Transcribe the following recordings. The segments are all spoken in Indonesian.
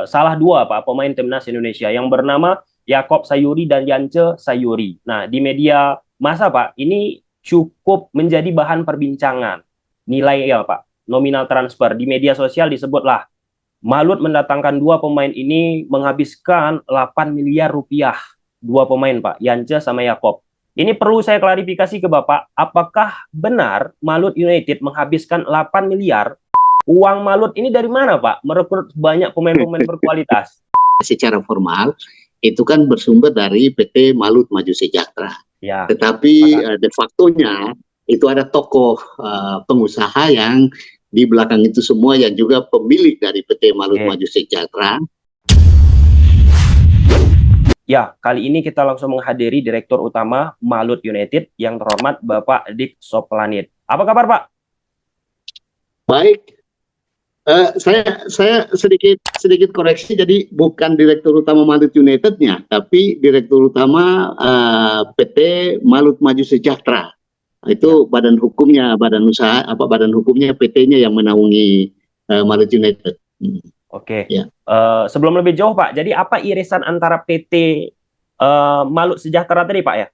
salah dua Pak pemain timnas Indonesia yang bernama Yakob Sayuri dan Yance Sayuri. Nah, di media massa Pak, ini cukup menjadi bahan perbincangan. Nilai ya Pak, nominal transfer di media sosial disebutlah Malut mendatangkan dua pemain ini menghabiskan 8 miliar rupiah. Dua pemain Pak, Yance sama Yakob. Ini perlu saya klarifikasi ke Bapak, apakah benar Malut United menghabiskan 8 miliar? Uang Malut ini dari mana Pak? Merekrut banyak pemain-pemain berkualitas. Secara formal itu kan bersumber dari PT Malut Maju Sejahtera. Ya, tetapi de facto-nya itu ada tokoh pengusaha yang di belakang itu semua yang juga pemilik dari PT Malut Maju Sejahtera. Ya, kali ini kita langsung menghadiri Direktur Utama Malut United yang terhormat Bapak Dik Soplanit. Apa kabar Pak? Baik. Saya sedikit koreksi, jadi bukan Direktur Utama Malut United-nya, tapi Direktur Utama PT Malut Maju Sejahtera. Itu badan hukumnya, badan usaha, badan hukumnya PT-nya yang menaungi Malut United. Oke. Ya. Sebelum lebih jauh Pak, jadi apa irisan antara PT Malut Sejahtera tadi Pak ya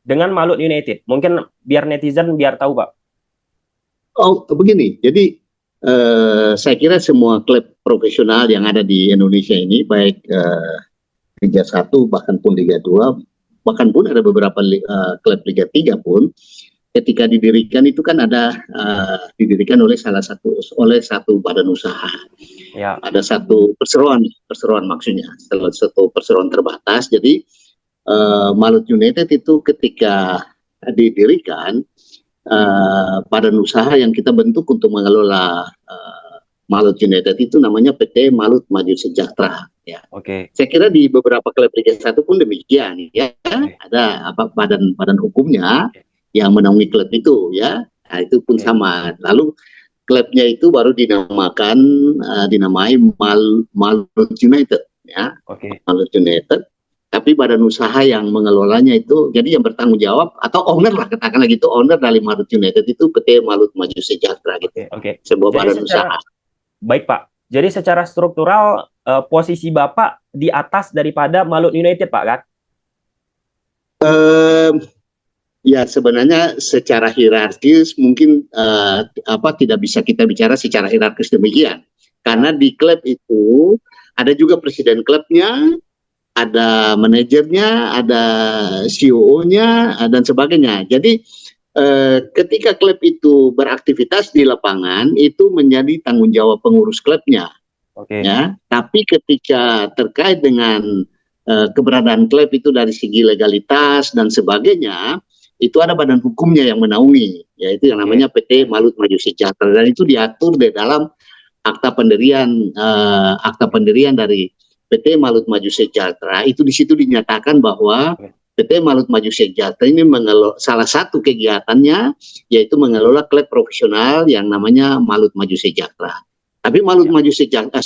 dengan Malut United? Mungkin biar netizen biar tahu Pak. Oh begini, jadi saya kira semua klub profesional yang ada di Indonesia ini, baik Liga 1 bahkan pun Liga 2, bahkan pun ada beberapa klub Liga 3 pun, ketika didirikan itu kan ada didirikan oleh satu badan usaha. Ya. Ada satu perseroan maksudnya, satu perseroan terbatas. Jadi Malut United itu ketika didirikan, badan usaha yang kita bentuk untuk mengelola Malut United itu namanya PT Malut Maju Sejahtera. Ya. Saya kira di beberapa klub Liga 1 pun demikian. Ya. Ada badan hukumnya yang menaungi klub itu, ya. Nah, itu pun sama. Lalu klubnya itu baru dinamai Malut United, ya. Malut United. Tapi badan usaha yang mengelolanya itu, jadi yang bertanggung jawab atau owner lah, katakanlah gitu, owner dari Malut United itu PT Malut Maju Sejahtera gitu. Sebuah badan usaha. Baik Pak. Jadi secara struktural posisi Bapak di atas daripada Malut United Pak kan? Ya sebenarnya secara hierarkis mungkin tidak bisa kita bicara secara hierarkis demikian, karena di klub itu ada juga presiden klubnya, ada manajernya, ada CEO-nya dan sebagainya. Jadi ketika klub itu beraktivitas di lapangan itu menjadi tanggung jawab pengurus klubnya. Ya, tapi ketika terkait dengan keberadaan klub itu dari segi legalitas dan sebagainya, itu ada badan hukumnya yang menaungi, yaitu yang namanya PT Malut Maju Sejahtera, dan itu diatur di dalam akta pendirian dari PT Malut Maju Sejahtera. Itu di situ dinyatakan bahwa PT Malut Maju Sejahtera ini salah satu kegiatannya yaitu mengelola klub profesional yang namanya Malut Maju Sejahtera. Tapi Malut Maju Sejahtera,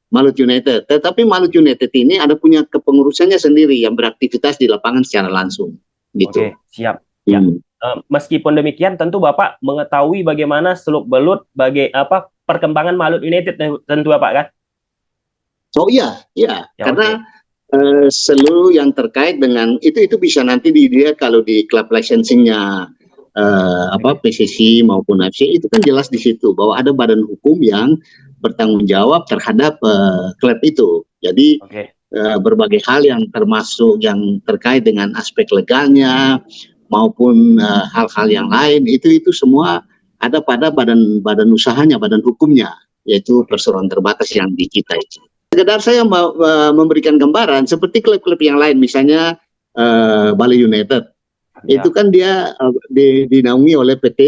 Malut United. Tetapi Malut United ini ada punya kepengurusannya sendiri yang beraktivitas di lapangan secara langsung. Gitu. Siap. Ya. Meskipun demikian, tentu Bapak mengetahui bagaimana seluk-beluk perkembangan Malut United tentu Bapak kan? Oh iya, karena seluruh yang terkait dengan itu bisa nanti dia kalau di klub licensingnya PSSI maupun AFC itu kan jelas di situ bahwa ada badan hukum yang bertanggung jawab terhadap klub itu. Jadi berbagai hal yang termasuk yang terkait dengan aspek legalnya maupun hal-hal yang lain itu semua ada pada badan usahanya, badan hukumnya, yaitu perseroan terbatas yang di kita itu. Sekedar saya memberikan gambaran seperti klub-klub yang lain, misalnya Bali United, itu kan dia dinaungi oleh PT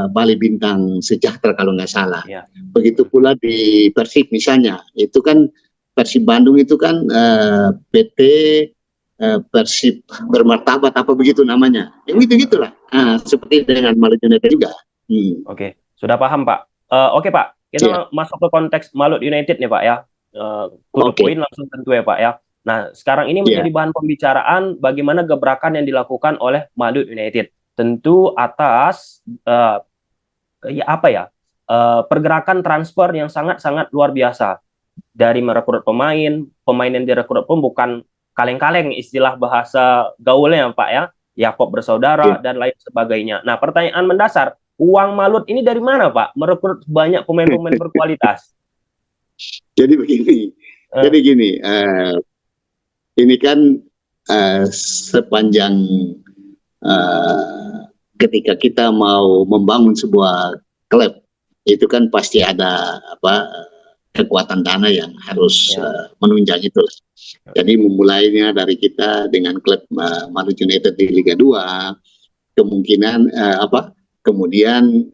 Bali Bintang Sejahtera kalau nggak salah. Begitu pula di Persib misalnya, itu kan Persib Bandung itu kan PT Persib Bermartabat apa begitu namanya. Gitulah. Seperti dengan Malut United juga. Sudah paham Pak. Oke Pak, kita masuk ke konteks Malut United nih Pak ya. Poin langsung tentu ya Pak ya. Nah sekarang ini menjadi bahan pembicaraan bagaimana gebrakan yang dilakukan oleh Malut United. Tentu atas pergerakan transfer yang sangat-sangat luar biasa. dari merekrut pemain, pemain yang direkrut pun bukan kaleng-kaleng istilah bahasa gaulnya Pak ya, Yakob Ya. bersaudara dan lain sebagainya. Nah pertanyaan mendasar, uang Malut ini dari mana Pak merekrut banyak pemain-pemain berkualitas? Jadi begini, Eh, ini kan sepanjang ketika kita mau membangun sebuah klub itu kan pasti ada apa kekuatan dana yang harus ya, menunjang itu. Jadi memulainya dari kita dengan klub Malut United di Liga 2, kemungkinan kemudian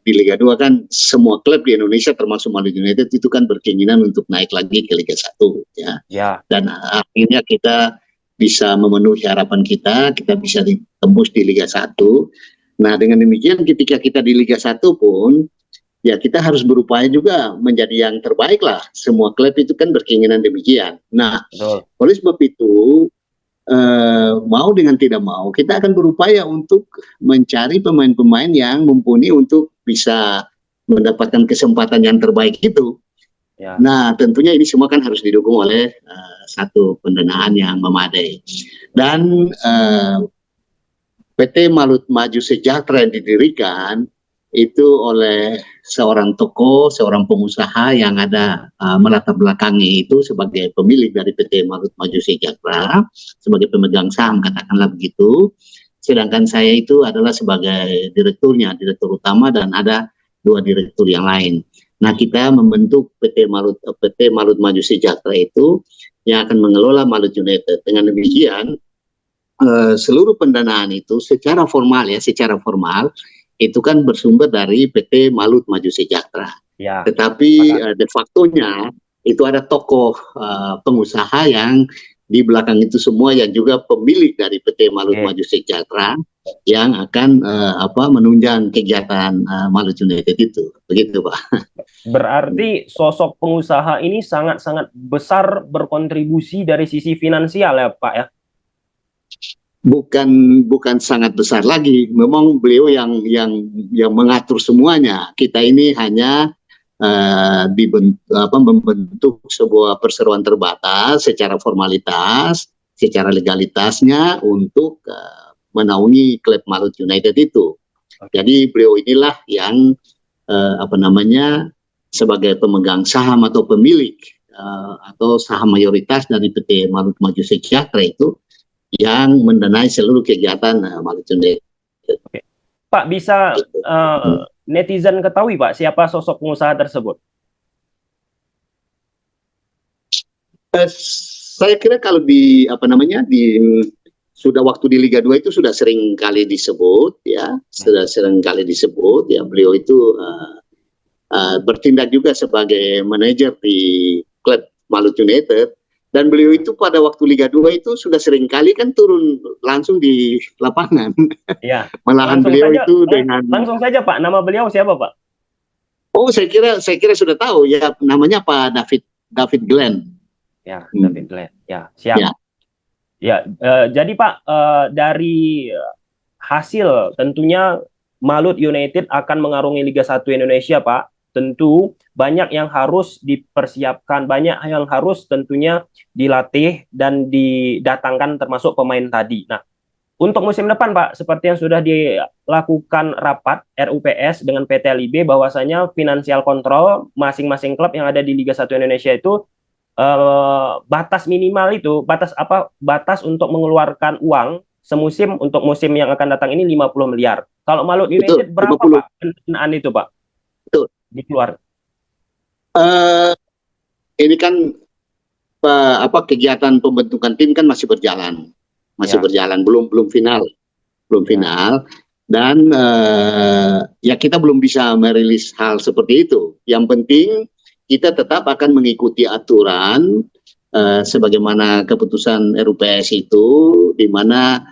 di Liga 2 kan semua klub di Indonesia termasuk Malut United itu kan berkeinginan untuk naik lagi ke Liga 1 ya. ya, Dan akhirnya kita bisa memenuhi harapan kita bisa ditembus di Liga 1. Nah, dengan demikian ketika kita di Liga 1 pun ya kita harus berupaya juga menjadi yang terbaik lah. Semua klub itu kan berkeinginan demikian. Nah, betul. oleh sebab itu mau dengan tidak mau kita akan berupaya untuk mencari pemain-pemain yang mumpuni untuk bisa mendapatkan kesempatan yang terbaik itu. Ya, Nah, tentunya ini semua kan harus didukung oleh satu pendanaan yang memadai. Dan PT Malut Maju Sejahtera yang didirikan itu oleh seorang tokoh, seorang pengusaha yang ada melatar belakangi itu sebagai pemilik dari PT Malut Maju Sejahtera, sebagai pemegang saham katakanlah begitu. Sedangkan saya itu adalah sebagai direkturnya, direktur utama dan ada 2 direktur yang lain. Nah, kita membentuk PT Malut Maju Sejahtera itu yang akan mengelola Malut United. Dengan demikian seluruh pendanaan itu secara formal itu kan bersumber dari PT Malut Maju Sejahtera. ya, Tetapi de facto-nya itu ada tokoh pengusaha yang di belakang itu semua yang juga pemilik dari PT Malut oke. Maju Sejahtera yang akan menunjang kegiatan Malut United itu. Begitu, Pak. Berarti sosok pengusaha ini sangat-sangat besar berkontribusi dari sisi finansial ya Pak ya? Bukan sangat besar lagi. Memang beliau yang mengatur semuanya. Kita ini hanya membentuk sebuah perseroan terbatas secara formalitas, secara legalitasnya untuk menaungi klub Malut United itu. Jadi beliau inilah yang sebagai pemegang saham atau pemilik atau saham mayoritas dari PT Malut Maju Sejahtera itu yang mendanai seluruh kegiatan Malut United. Oke. Pak, bisa netizen ketahui Pak siapa sosok pengusaha tersebut? Saya kira kalau sudah waktu di Liga 2 itu sudah sering kali disebut ya, beliau itu bertindak juga sebagai manajer di klub Malut United. Dan beliau itu pada waktu Liga 2 itu sudah sering kali kan turun langsung di lapangan. Ya. Malahan beliau itu langsung saja Pak, nama beliau siapa Pak? Oh, saya kira sudah tahu ya, namanya Pak David Glenn. Ya, David Glenn. Ya, siap. Ya, jadi Pak, dari hasil tentunya Malut United akan mengarungi Liga 1 Indonesia Pak. Tentu banyak yang harus dipersiapkan, banyak yang harus tentunya dilatih dan didatangkan termasuk pemain tadi. Nah, untuk musim depan Pak, seperti yang sudah dilakukan rapat RUPS dengan PT LIB bahwasanya financial control masing-masing klub yang ada di Liga 1 Indonesia itu batas minimal itu, batas untuk mengeluarkan uang semusim untuk musim yang akan datang ini 50 miliar. Kalau Malut United berapa 50. Pak pendanaan itu Pak? Betul. Dikeluar. Ini kan kegiatan pembentukan tim kan masih berjalan, belum final, dan ya kita belum bisa merilis hal seperti itu. Yang penting kita tetap akan mengikuti aturan sebagaimana keputusan RUPS itu, di mana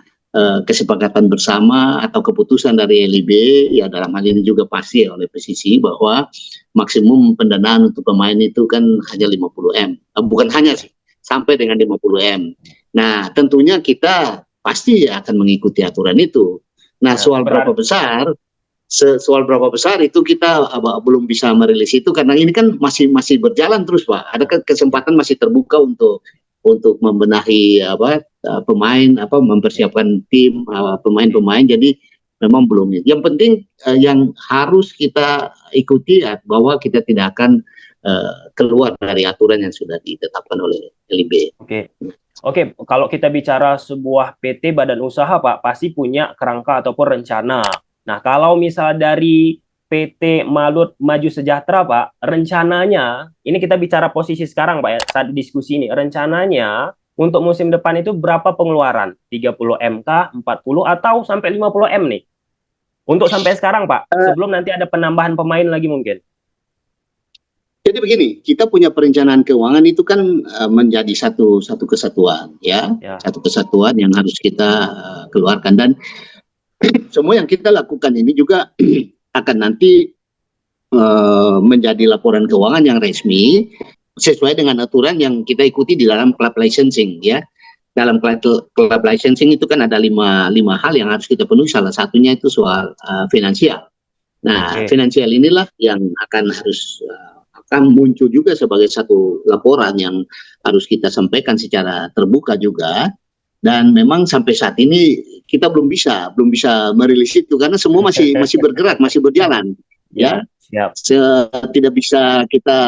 kesepakatan bersama atau keputusan dari LIB ya dalam hal ini juga pasti oleh PSSI bahwa maksimum pendanaan untuk pemain itu kan hanya 50M, bukan hanya sih, sampai dengan 50M. Nah, tentunya kita pasti akan mengikuti aturan itu. Nah, soal berapa besar soal berapa besar itu kita belum bisa merilis itu karena ini kan masih berjalan terus, Pak. Ada kesempatan masih terbuka untuk membenahi pemain, mempersiapkan tim pemain-pemain. Jadi memang belum. Yang penting yang harus kita ikuti bahwa kita tidak akan keluar dari aturan yang sudah ditetapkan oleh LIB. Oke, kalau kita bicara sebuah PT badan usaha, Pak, pasti punya kerangka ataupun rencana. Nah, kalau misal dari PT Malut Maju Sejahtera, Pak, rencananya, ini kita bicara posisi sekarang, Pak, ya, saat diskusi ini, rencananya untuk musim depan itu berapa pengeluaran? 30 M kah, 40 atau sampai 50 M nih? Untuk sampai sekarang, Pak, sebelum nanti ada penambahan pemain lagi mungkin. Jadi begini, kita punya perencanaan keuangan itu kan menjadi satu kesatuan, ya, satu kesatuan yang harus kita keluarkan, dan semua yang kita lakukan ini juga akan nanti menjadi laporan keuangan yang resmi sesuai dengan aturan yang kita ikuti di dalam club licensing, ya. Dalam club licensing itu kan ada lima hal yang harus kita penuhi. Salah satunya itu soal finansial. Nah, finansial inilah yang akan muncul juga sebagai satu laporan yang harus kita sampaikan secara terbuka juga. Dan memang sampai saat ini kita belum bisa merilis itu karena semua masih bergerak, masih berjalan, ya. Tidak bisa kita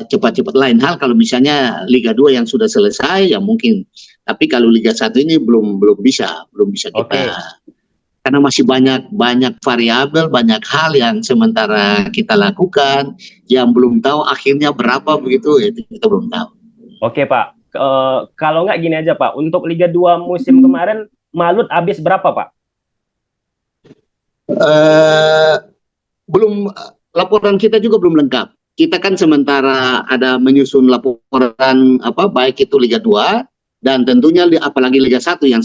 cepat-cepat. Lain hal kalau misalnya Liga 2 yang sudah selesai ya mungkin, tapi kalau Liga 1 ini belum bisa kita, karena masih banyak variabel, banyak hal yang sementara kita lakukan yang belum tahu akhirnya berapa begitu, itu kita belum tahu. Oke, Pak, kalau nggak gini aja, Pak, untuk Liga 2 musim kemarin Malut habis berapa, Pak? Belum, laporan kita juga belum lengkap. Kita kan sementara ada menyusun laporan baik itu Liga 2 dan tentunya apalagi Liga 1 yang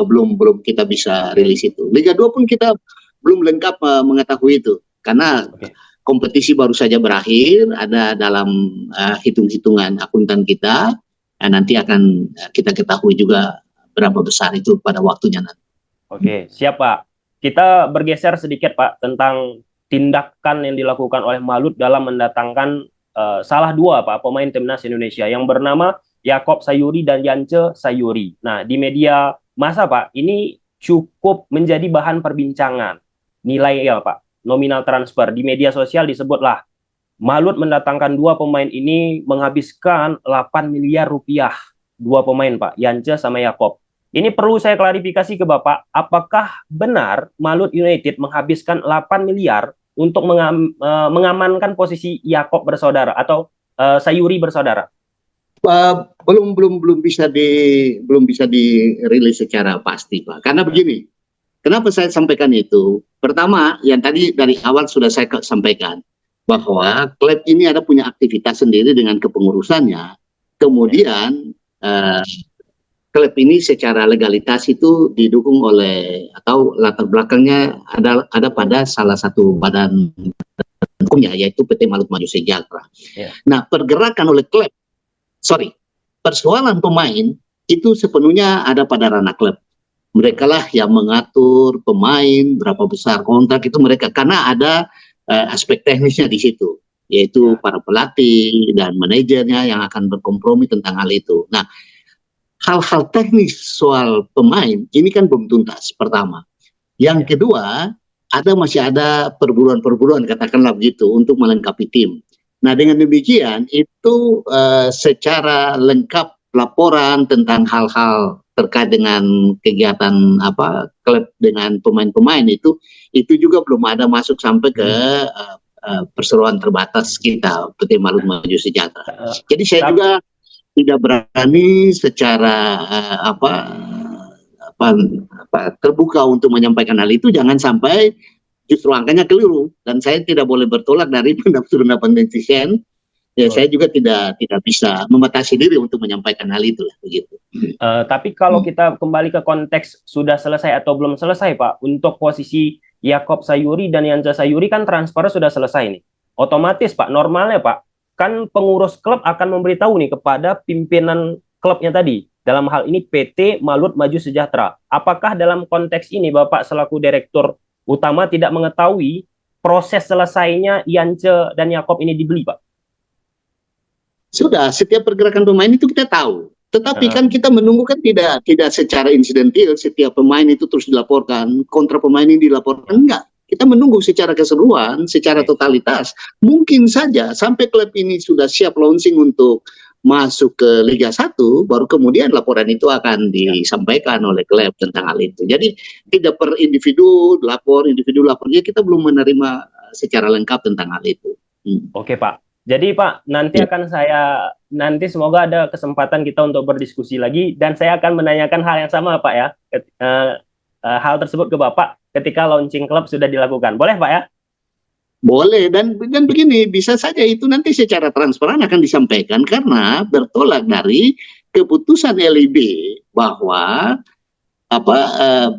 belum kita bisa rilis itu. Liga 2 pun kita belum lengkap mengetahui itu karena kompetisi baru saja berakhir, ada dalam hitung-hitungan akuntan kita. Nanti akan kita ketahui juga berapa besar itu pada waktunya nanti. Oke, siap, Pak. Kita bergeser sedikit, Pak, tentang tindakan yang dilakukan oleh Malut dalam mendatangkan salah dua, Pak, pemain timnas Indonesia yang bernama Yakob Sayuri dan Yance Sayuri. Nah, di media massa, Pak, ini cukup menjadi bahan perbincangan. Nilai ya, Pak, nominal transfer di media sosial disebutlah Malut mendatangkan dua pemain ini menghabiskan 8 miliar rupiah. Dua pemain, Pak, Yance sama Yakob. Ini perlu saya klarifikasi ke Bapak, apakah benar Malut United menghabiskan 8 miliar untuk mengamankan posisi Yakob bersaudara atau Sayuri bersaudara? Belum bisa dirilis secara pasti, Pak. Karena begini, kenapa saya sampaikan itu? Pertama, yang tadi dari awal sudah saya sampaikan bahwa klub ini ada punya aktivitas sendiri dengan kepengurusannya. Kemudian klub ini secara legalitas itu didukung oleh atau latar belakangnya ada pada salah satu badan hukumnya yaitu PT Malut Maju Sejahtera. Nah, persoalan pemain itu sepenuhnya ada pada ranah klub. Mereka lah yang mengatur pemain, berapa besar kontrak itu mereka, karena ada aspek teknisnya di situ, yaitu para pelatih dan manajernya yang akan berkompromi tentang hal itu. Nah, hal-hal teknis soal pemain ini kan belum tuntas, pertama. Yang kedua, masih ada perburuan-perburuan, katakanlah begitu, untuk melengkapi tim. Nah, dengan demikian itu secara lengkap laporan tentang hal-hal terkait dengan kegiatan klub dengan pemain-pemain itu juga belum ada masuk sampai ke perseroan terbatas kita PT Malut Maju Sejahtera. Jadi saya juga tidak berani secara terbuka untuk menyampaikan hal itu, jangan sampai justru angkanya keliru, dan saya tidak boleh bertolak dari pendapat netizen. Ya, saya juga tidak bisa membatasi diri untuk menyampaikan hal itu lah, begitu. Tapi kalau kita kembali ke konteks sudah selesai atau belum selesai, Pak, untuk posisi Yakob Sayuri dan Yance Sayuri kan transfer sudah selesai nih. Otomatis, Pak, normalnya, Pak, kan pengurus klub akan memberitahu nih kepada pimpinan klubnya tadi. Dalam hal ini PT Malut Maju Sejahtera. Apakah dalam konteks ini Bapak selaku direktur utama tidak mengetahui proses selesainya Yance dan Yakob ini dibeli, Pak? Sudah, setiap pergerakan pemain itu kita tahu. Tetapi kan kita menunggu kan tidak secara insidentil setiap pemain itu terus dilaporkan, kontra pemain ini dilaporkan, enggak. Kita menunggu secara keseluruhan, secara totalitas. Mungkin saja sampai klub ini sudah siap launching untuk masuk ke Liga 1, baru kemudian laporan itu akan disampaikan oleh klub tentang hal itu. Jadi tidak per individu lapor, ya kita belum menerima secara lengkap tentang hal itu. Oke, Pak. Jadi Pak, nanti semoga ada kesempatan kita untuk berdiskusi lagi, dan saya akan menanyakan hal yang sama Pak ya, hal tersebut ke Bapak ketika launching klub sudah dilakukan. Boleh Pak ya? Boleh, dan begini, bisa saja itu nanti secara transparan akan disampaikan karena bertolak dari keputusan LIB bahwa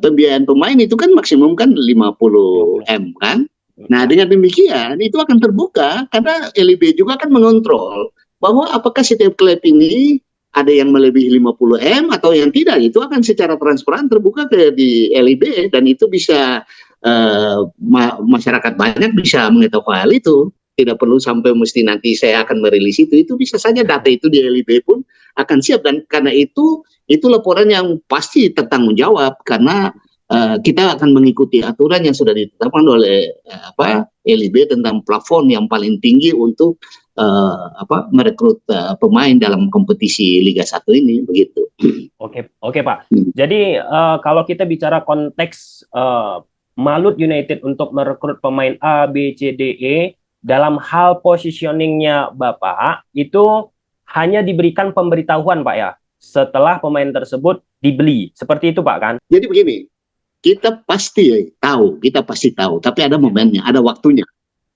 pembiayaan pemain itu kan maksimum kan 50M kan. Nah, dengan demikian itu akan terbuka karena LIB juga akan mengontrol bahwa apakah setiap klub ini ada yang melebihi 50M atau yang tidak. Itu akan secara transparan terbuka di LIB, dan itu bisa masyarakat banyak bisa mengetahui hal itu. Tidak perlu sampai mesti nanti saya akan merilis itu bisa saja data itu di LIB pun akan siap, dan karena itu laporan yang pasti bertanggung jawab karena kita akan mengikuti aturan yang sudah ditetapkan oleh LIB tentang plafon yang paling tinggi untuk merekrut pemain dalam kompetisi Liga 1 ini, begitu. Oke Pak. Jadi kalau kita bicara konteks Malut United untuk merekrut pemain A, B, C, D, E, dalam hal positioningnya Bapak itu hanya diberikan pemberitahuan Pak ya, setelah pemain tersebut dibeli. Seperti itu Pak kan? Jadi begini, kita pasti tahu, tapi ada momennya, ada waktunya.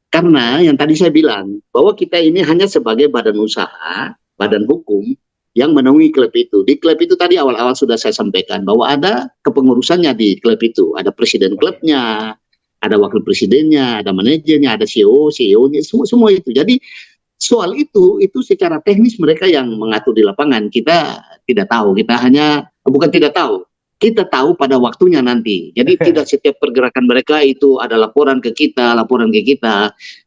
Karena yang tadi saya bilang, bahwa kita ini hanya sebagai badan usaha, badan hukum, yang menaungi klub itu. Di klub itu tadi awal-awal sudah saya sampaikan, bahwa ada kepengurusannya di klub itu. Ada presiden klubnya, ada wakil presidennya, ada manajernya, ada CEO-nya, semua itu. Jadi soal itu secara teknis mereka yang mengatur di lapangan. Kita tidak tahu, kita tahu pada waktunya nanti. Jadi tidak setiap pergerakan mereka itu ada laporan ke kita.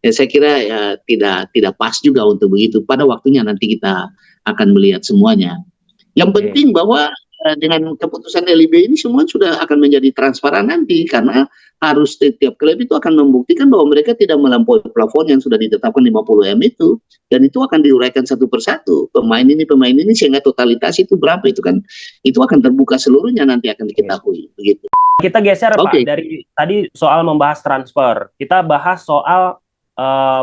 Ya, saya kira ya, tidak pas juga untuk begitu. Pada waktunya nanti kita akan melihat semuanya. Yang penting bahwa dengan keputusan LIB ini semua sudah akan menjadi transparan nanti, karena harus setiap klub itu akan membuktikan bahwa mereka tidak melampaui plafon yang sudah ditetapkan 50M itu, dan itu akan diuraikan satu persatu pemain ini sehingga totalitas itu berapa itu kan, itu akan terbuka seluruhnya, nanti akan diketahui, begitu. Kita geser Pak, dari tadi soal membahas transfer, kita bahas soal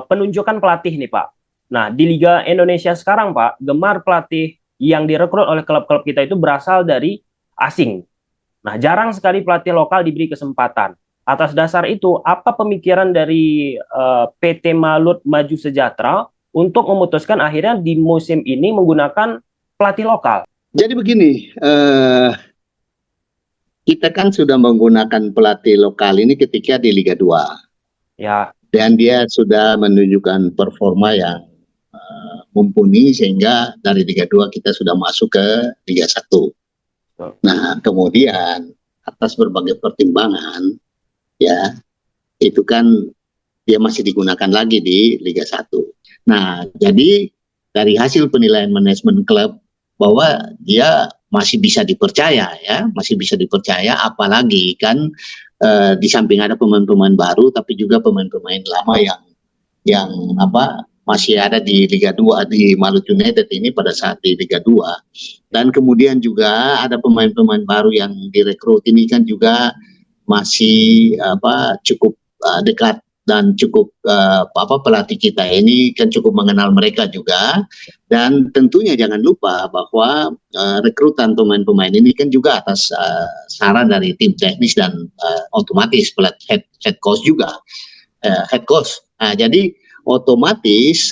penunjukan pelatih nih Pak. Nah, di Liga Indonesia sekarang Pak, gemar pelatih yang direkrut oleh klub-klub kita itu berasal dari asing. Nah, jarang sekali pelatih lokal diberi kesempatan. Atas dasar itu, apa pemikiran dari PT Malut Maju Sejahtera untuk memutuskan akhirnya di musim ini menggunakan pelatih lokal? Jadi begini, kita kan sudah menggunakan pelatih lokal ini ketika di Liga 2. Ya. Dan dia sudah menunjukkan performa yang mumpuni, sehingga dari Liga 2 kita sudah masuk ke Liga 1. Nah, kemudian atas berbagai pertimbangan, ya, itu kan dia masih digunakan lagi di Liga 1. Nah, jadi dari hasil penilaian manajemen klub bahwa dia masih bisa dipercaya, apalagi kan di samping ada pemain-pemain baru, tapi juga pemain-pemain lama yang masih ada di Liga 2 di Malut United ini pada saat di Liga 2. Dan kemudian juga ada pemain-pemain baru yang direkrut ini kan juga masih cukup dekat, dan cukup pelatih kita ini kan cukup mengenal mereka juga. Dan tentunya jangan lupa bahwa rekrutan pemain-pemain ini kan juga atas saran dari tim teknis dan otomatis head coach juga, Nah, jadi otomatis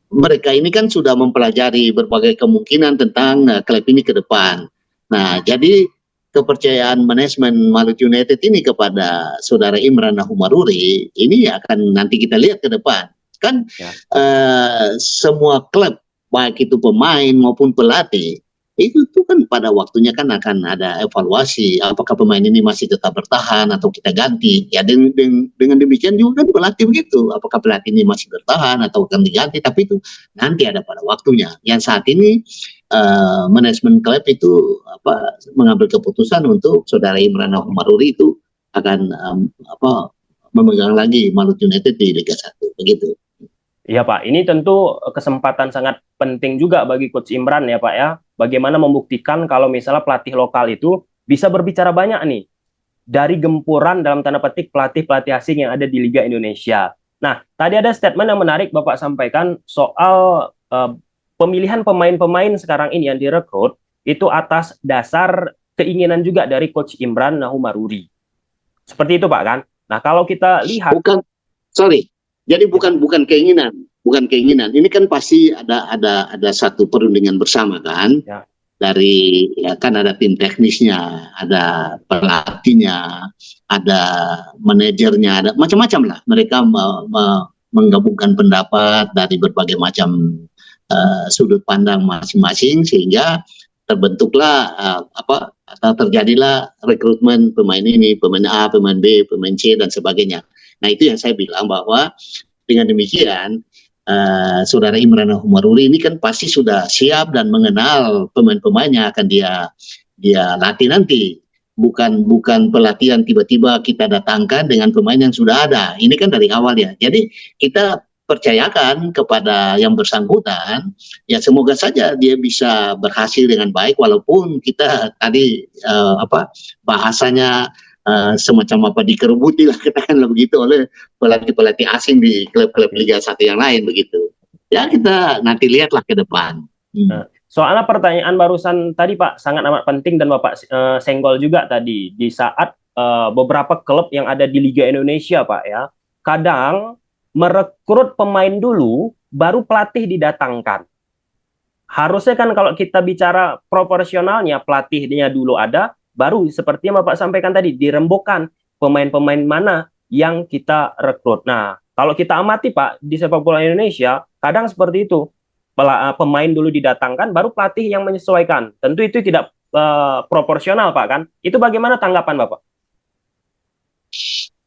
mereka ini kan sudah mempelajari berbagai kemungkinan tentang klub ini ke depan. Nah, jadi kepercayaan manajemen Malut United ini kepada saudara Imran Nahumaruri ini akan nanti kita lihat ke depan. Kan semua klub, baik itu pemain maupun pelatih, Itu tuh kan pada waktunya kan akan ada evaluasi, apakah pemain ini masih tetap bertahan atau kita ganti. Ya dengan demikian juga kan pelatih begitu, apakah pelatih ini masih bertahan atau akan diganti, tapi itu nanti ada pada waktunya. Yang saat ini manajemen klub itu mengambil keputusan untuk saudara Imran Humaruri itu akan memegang lagi Malut United di Liga 1 begitu. Iya Pak, ini tentu kesempatan sangat penting juga bagi Coach Imran ya Pak ya. Bagaimana membuktikan kalau misalnya pelatih lokal itu bisa berbicara banyak nih dari gempuran dalam tanda petik pelatih-pelatih asing yang ada di Liga Indonesia. Nah, tadi ada statement yang menarik Bapak sampaikan soal pemilihan pemain-pemain sekarang ini yang direkrut itu atas dasar keinginan juga dari Coach Imran Humaruri. Seperti itu Pak kan? Nah, kalau kita lihat jadi bukan keinginan. Ini kan pasti ada satu perundingan bersama kan. Ya. Dari kan ada tim teknisnya, ada pelatihnya, ada manajernya, ada macam-macam lah. Mereka menggabungkan pendapat dari berbagai macam sudut pandang masing-masing sehingga terbentuklah atau terjadilah rekrutmen pemain ini, pemain A, pemain B, pemain C dan sebagainya. Nah itu yang saya bilang bahwa dengan demikian saudara Imran Humaruri ini kan pasti sudah siap dan mengenal pemain-pemain yang akan dia latih nanti. Bukan pelatihan tiba-tiba kita datangkan dengan pemain yang sudah ada. Ini kan dari awal ya. Jadi kita percayakan kepada yang bersangkutan, ya semoga saja dia bisa berhasil dengan baik walaupun kita tadi bahasanya semacam dikerubuti lah katakanlah begitu oleh pelatih-pelatih asing di klub-klub Liga 1 yang lain begitu. Ya kita nanti lihatlah ke depan. Soalnya pertanyaan barusan tadi Pak sangat amat penting dan Bapak senggol juga tadi di saat beberapa klub yang ada di Liga Indonesia Pak ya, kadang merekrut pemain dulu baru pelatih didatangkan. Harusnya kan kalau kita bicara proporsionalnya pelatihnya dulu ada, baru seperti yang Bapak sampaikan tadi, dirembukan pemain-pemain mana yang kita rekrut. Nah, kalau kita amati Pak, di sepak bola Indonesia, kadang seperti itu. Pemain dulu didatangkan, baru pelatih yang menyesuaikan. Tentu itu tidak proporsional Pak kan. Itu bagaimana tanggapan Bapak?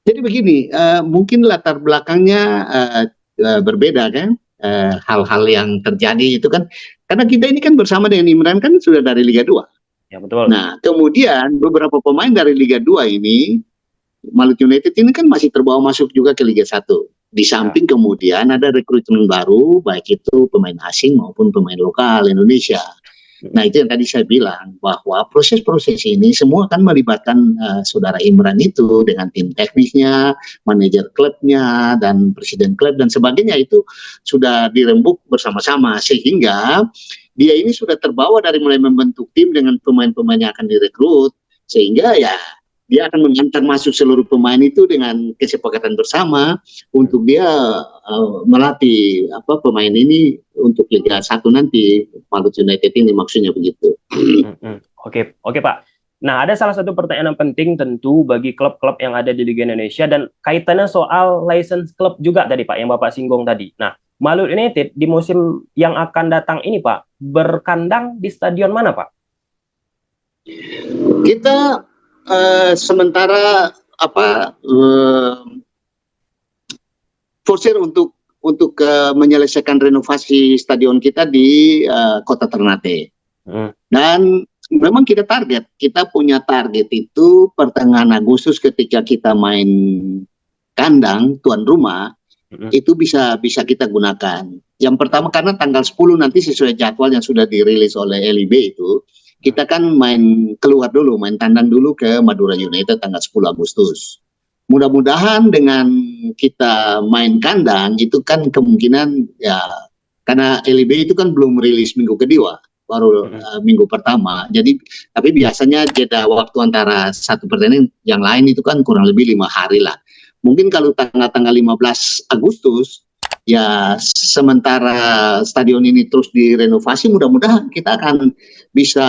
Jadi begini, mungkin latar belakangnya berbeda kan. Hal-hal yang terjadi itu kan, karena kita ini kan bersama dengan Imran kan sudah dari Liga 2. Ya, betul. Nah, kemudian beberapa pemain dari Liga 2 ini, Malut United ini kan masih terbawa masuk juga ke Liga 1. Di samping kemudian ada rekrutmen baru, baik itu pemain asing maupun pemain lokal Indonesia. Nah, itu yang tadi saya bilang, bahwa proses-proses ini semua kan melibatkan saudara Imran itu dengan tim teknisnya, manajer klubnya, dan presiden klub, dan sebagainya itu sudah dirembuk bersama-sama. Sehingga dia ini sudah terbawa dari mulai membentuk tim dengan pemain-pemain yang akan direkrut, sehingga ya dia akan mengantar masuk seluruh pemain itu dengan kesepakatan bersama untuk dia melatih pemain ini untuk Liga 1 nanti, Malut United ini maksudnya begitu. Oke Pak. Nah, ada salah satu pertanyaan yang penting tentu bagi klub-klub yang ada di Liga Indonesia dan kaitannya soal license klub juga tadi Pak yang Bapak singgung tadi. Nah, Malut United di musim yang akan datang ini Pak berkandang di stadion mana Pak? Kita sementara forsir untuk menyelesaikan renovasi stadion kita di Kota Ternate. Dan memang kita punya target itu pertengahan Agustus ketika kita main kandang tuan rumah, itu bisa kita gunakan. Yang pertama karena tanggal 10 nanti sesuai jadwal yang sudah dirilis oleh LIB itu, kita kan main tandang dulu ke Madura United tanggal 10 Agustus. Mudah-mudahan dengan kita main kandang itu kan kemungkinan ya, karena LIB itu kan belum rilis minggu kedua, baru minggu pertama. Jadi tapi biasanya jeda waktu antara satu pertandingan yang lain itu kan kurang lebih 5 hari lah. Mungkin kalau tanggal 15 Agustus ya sementara stadion ini terus direnovasi, mudah-mudahan kita akan bisa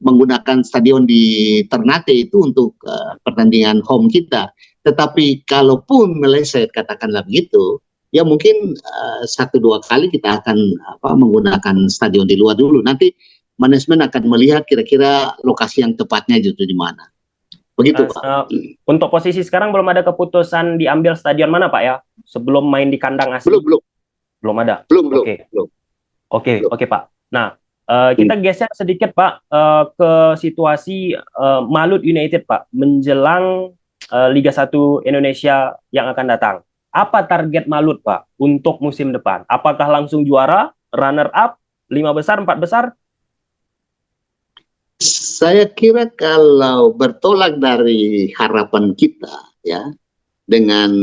menggunakan stadion di Ternate itu untuk pertandingan home kita. Tetapi kalaupun meleset katakanlah begitu, ya mungkin 1-2 kali kita akan menggunakan stadion di luar dulu. Nanti manajemen akan melihat kira-kira lokasi yang tepatnya itu di mana. Begitu, Pak. Untuk posisi sekarang belum ada keputusan diambil stadion mana, Pak ya? Sebelum main di kandang asli. Belum ada. Oke. Oke, Pak. Nah, kita geser sedikit, Pak, ke situasi Malut United, Pak, menjelang Liga 1 Indonesia yang akan datang. Apa target Malut, Pak, untuk musim depan? Apakah langsung juara, runner up, 5 besar, 4 besar? Saya kira kalau bertolak dari harapan kita, ya, dengan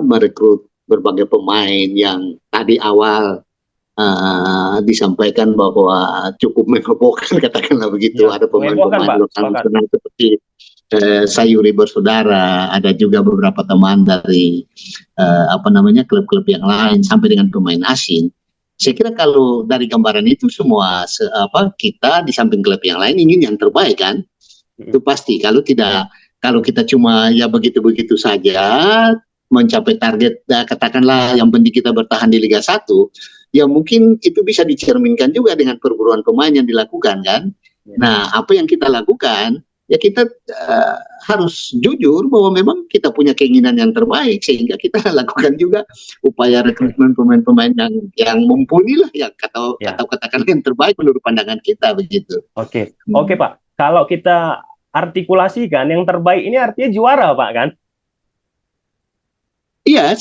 merekrut berbagai pemain yang tadi awal disampaikan bahwa cukup mengebohkan, katakanlah begitu. Ya, ada pemain-pemain lokal nasional seperti Sayuri Bersaudara, ada juga beberapa teman dari klub-klub yang lain sampai dengan pemain asing. Saya kira kalau dari gambaran itu semua kita di samping klub yang lain ingin yang terbaik kan, itu pasti. Kalau kita cuma ya begitu-begitu saja mencapai target, katakanlah yang penting kita bertahan di Liga 1, ya mungkin itu bisa dicerminkan juga dengan perburuan pemain yang dilakukan kan. Nah, apa yang kita lakukan, ya kita harus jujur bahwa memang kita punya keinginan yang terbaik, sehingga kita lakukan juga upaya rekrutmen pemain-pemain yang mumpuni lah, ya, atau katakanlah yang terbaik menurut pandangan kita, begitu. Oke, Pak. Kalau kita artikulasikan, yang terbaik ini artinya juara, Pak, kan? Iya,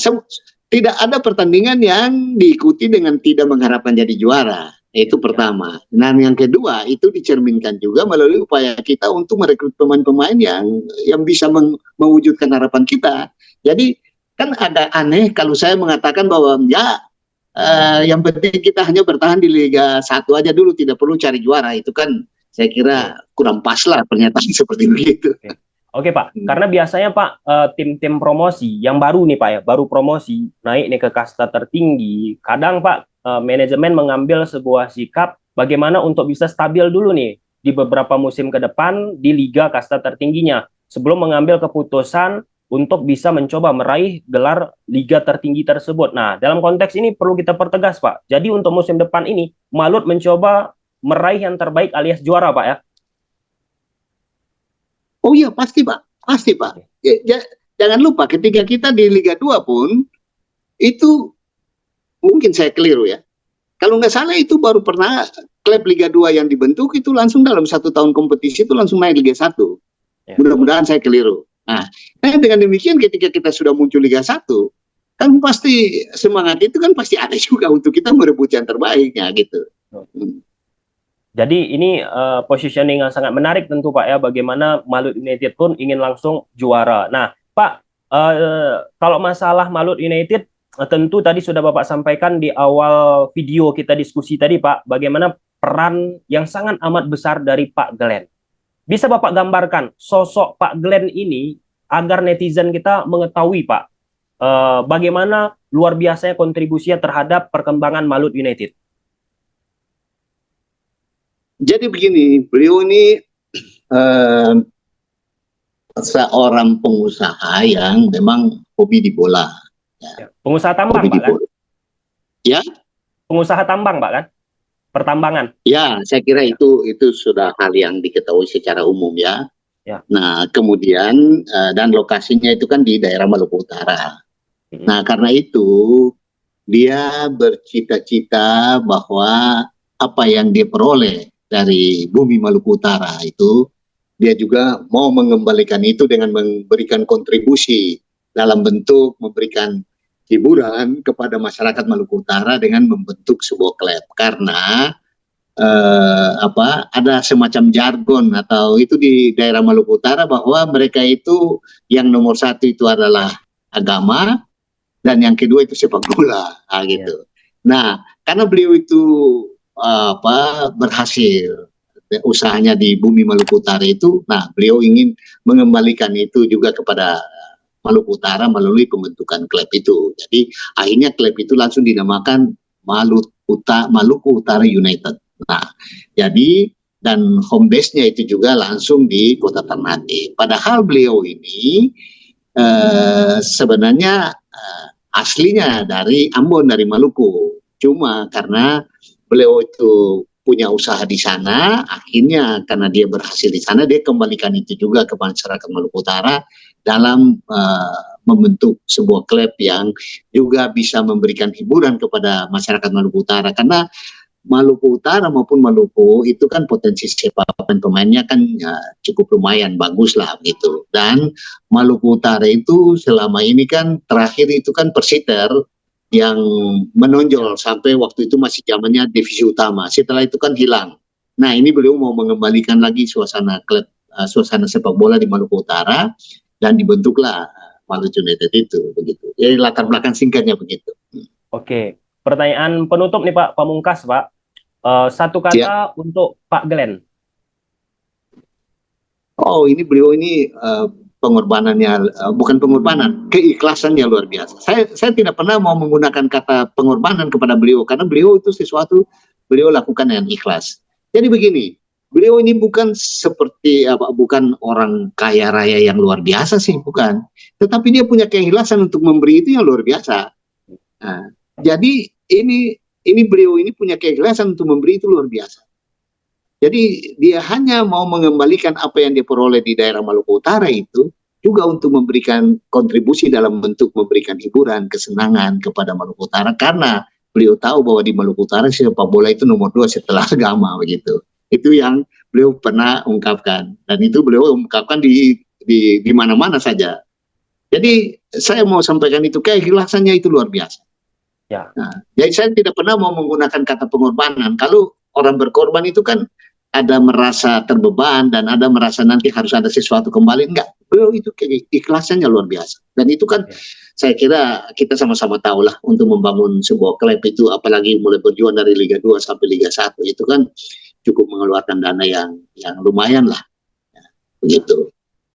tidak ada pertandingan yang diikuti dengan tidak mengharapkan jadi juara. Itu pertama. Nah, yang kedua itu dicerminkan juga melalui upaya kita untuk merekrut pemain-pemain yang bisa mewujudkan harapan kita. Jadi kan agak aneh kalau saya mengatakan bahwa yang penting kita hanya bertahan di Liga 1 aja dulu, tidak perlu cari juara. Itu kan saya kira kurang pas lah pernyataan seperti begitu. Oke, Pak, karena biasanya, Pak, tim-tim promosi yang baru nih, Pak, ya, baru promosi naik nih ke kasta tertinggi, kadang, Pak, manajemen mengambil sebuah sikap bagaimana untuk bisa stabil dulu nih di beberapa musim ke depan di liga kasta tertingginya sebelum mengambil keputusan untuk bisa mencoba meraih gelar liga tertinggi tersebut. Nah, dalam konteks ini perlu kita pertegas, Pak. Jadi untuk musim depan ini Malut mencoba meraih yang terbaik alias juara, Pak, ya. Oh iya, pasti Pak. Jangan lupa ketika kita di Liga 2 pun, itu mungkin saya keliru ya. Kalau nggak salah itu baru pernah klub Liga 2 yang dibentuk itu langsung dalam 1 tahun kompetisi itu langsung naik Liga 1. Ya. Mudah-mudahan saya keliru. Nah, dengan demikian ketika kita sudah muncul Liga 1, kan pasti semangat itu kan pasti ada juga untuk kita merebut yang terbaiknya gitu. Jadi ini positioning yang sangat menarik tentu, Pak, ya, bagaimana Malut United pun ingin langsung juara. Nah, Pak, kalau masalah Malut United, tentu tadi sudah Bapak sampaikan di awal video kita diskusi tadi, Pak, bagaimana peran yang sangat amat besar dari Pak Glenn. Bisa Bapak gambarkan sosok Pak Glenn ini agar netizen kita mengetahui, Pak, bagaimana luar biasanya kontribusinya terhadap perkembangan Malut United. Jadi begini, beliau ini seorang pengusaha yang memang hobi di bola. Ya. Pengusaha tambang, Pak, kan? Ya. Pengusaha tambang, Pak, kan? Pertambangan. Ya, saya kira itu sudah hal yang diketahui secara umum ya. Nah, kemudian dan lokasinya itu kan di daerah Maluku Utara. Nah, karena itu dia bercita-cita bahwa apa yang dia peroleh dari bumi Maluku Utara itu, dia juga mau mengembalikan itu dengan memberikan kontribusi dalam bentuk memberikan hiburan kepada masyarakat Maluku Utara dengan membentuk sebuah klub. Karena ada semacam jargon atau itu di daerah Maluku Utara bahwa mereka itu yang nomor 1 itu adalah agama dan yang kedua itu sepak bola, gitu. Nah, karena beliau itu berhasil usahanya di bumi Maluku Utara itu, nah beliau ingin mengembalikan itu juga kepada Maluku Utara melalui pembentukan klub itu. Jadi akhirnya klub itu langsung dinamakan Maluku Utara United. Nah, jadi dan home base-nya itu juga langsung di Kota Ternate. Padahal beliau ini sebenarnya aslinya dari Ambon, dari Maluku. Cuma karena beliau itu punya usaha di sana, akhirnya karena dia berhasil di sana, dia kembalikan itu juga ke masyarakat Maluku Utara dalam membentuk sebuah klub yang juga bisa memberikan hiburan kepada masyarakat Maluku Utara. Karena Maluku Utara maupun Maluku itu kan potensi sepak pemainnya kan cukup lumayan bagus lah gitu. Dan Maluku Utara itu selama ini kan terakhir itu kan Persiter yang menonjol sampai waktu itu masih zamannya divisi utama. Setelah itu kan hilang. Nah, ini beliau mau mengembalikan lagi suasana klub, suasana sepak bola di Maluku Utara, dan dibentuklah Maluku United itu begitu. Jadi latar belakang singkatnya begitu. Oke, pertanyaan penutup nih Pak, pamungkas Pak. Satu kata untuk Pak Glenn. Oh, ini beliau ini pengorbanannya, bukan pengorbanan, keikhlasannya luar biasa. Saya tidak pernah mau menggunakan kata pengorbanan kepada beliau, karena beliau itu sesuatu beliau lakukan dengan ikhlas. Jadi begini, beliau ini bukan seperti bukan orang kaya raya yang luar biasa sih, bukan. Tetapi dia punya keikhlasan untuk memberi itu yang luar biasa. Nah, jadi ini beliau ini punya keikhlasan untuk memberi itu luar biasa. Jadi dia hanya mau mengembalikan apa yang dia peroleh di daerah Maluku Utara itu juga untuk memberikan kontribusi dalam bentuk memberikan hiburan, kesenangan kepada Maluku Utara, karena beliau tahu bahwa di Maluku Utara sepak bola itu nomor 2 setelah agama begitu. Itu yang beliau pernah ungkapkan, dan itu beliau ungkapkan di mana-mana saja. Jadi saya mau sampaikan itu, keikhlasannya itu luar biasa. Ya. Nah, jadi saya tidak pernah mau menggunakan kata pengorbanan. Kalau orang berkorban itu kan ada merasa terbeban dan ada merasa nanti harus ada sesuatu kembali. Enggak, beliau itu keikhlasannya luar biasa. Dan itu kan saya kira kita sama-sama tahu lah, untuk membangun sebuah klub itu, apalagi mulai berjuang dari Liga 2 sampai Liga 1, itu kan cukup mengeluarkan dana yang lumayan lah. Ya, begitu.